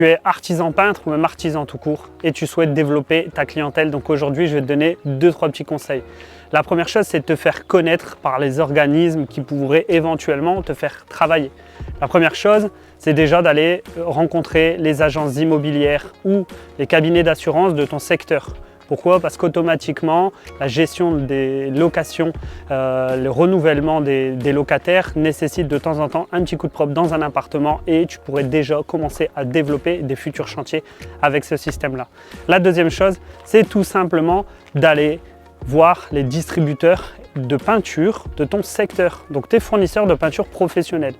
Tu es artisan peintre ou même artisan tout court et tu souhaites développer ta clientèle. Donc aujourd'hui, je vais te donner 2-3 petits conseils. La première chose, c'est de te faire connaître par les organismes qui pourraient éventuellement te faire travailler. La première chose, c'est déjà d'aller rencontrer les agences immobilières ou les cabinets d'assurance de ton secteur. Pourquoi? Parce qu'automatiquement, la gestion des locations, le renouvellement des locataires nécessite de temps en temps un petit coup de propre dans un appartement et tu pourrais déjà commencer à développer des futurs chantiers avec ce système-là. La deuxième chose, c'est tout simplement d'aller voir les distributeurs de peinture de ton secteur, donc tes fournisseurs de peinture professionnelle.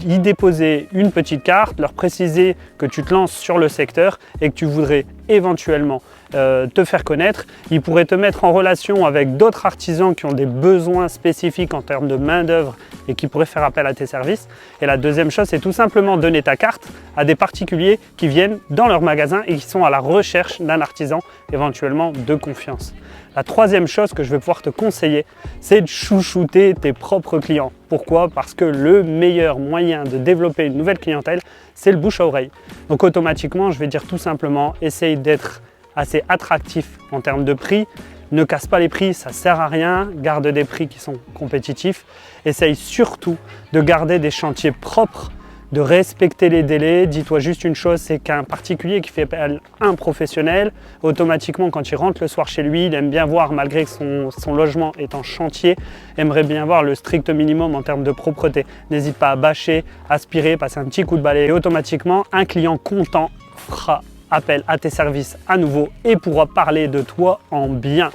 Y déposer une petite carte, leur préciser que tu te lances sur le secteur et que tu voudrais éventuellement te faire connaître. Ils pourraient te mettre en relation avec d'autres artisans qui ont des besoins spécifiques en termes de main-d'œuvre et qui pourraient faire appel à tes services. Et la deuxième chose, c'est tout simplement donner ta carte à des particuliers qui viennent dans leur magasin et qui sont à la recherche d'un artisan éventuellement de confiance. La troisième chose que je vais pouvoir te conseiller, c'est de chouchouter tes propres clients. Pourquoi? Parce que le meilleur moyen de développer une nouvelle clientèle, c'est le bouche à oreille. Donc automatiquement, je vais dire tout simplement, essaye d'être assez attractif en termes de prix. Ne casse pas les prix, ça ne sert à rien. Garde des prix qui sont compétitifs. Essaye surtout de garder des chantiers propres, de respecter les délais. Dis-toi juste une chose, c'est qu'un particulier qui fait appel à un professionnel, automatiquement quand il rentre le soir chez lui, il aime bien voir, malgré que son logement est en chantier, aimerait bien voir le strict minimum en termes de propreté. N'hésite pas à bâcher, aspirer, passer un petit coup de balai et automatiquement un client content fera appel à tes services à nouveau et pourra parler de toi en bien.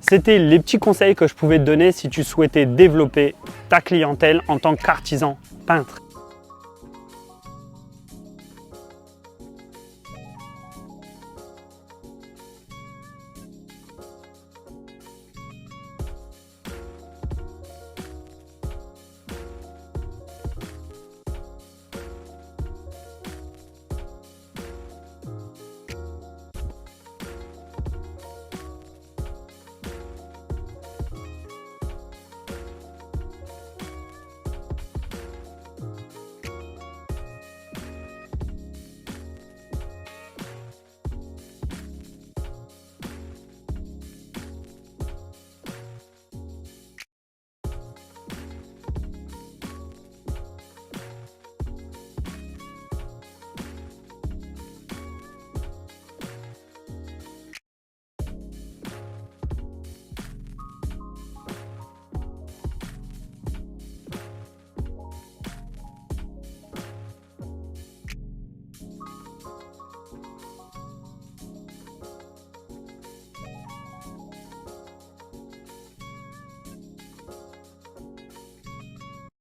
C'était les petits conseils que je pouvais te donner si tu souhaitais développer ta clientèle en tant qu'artisan peintre.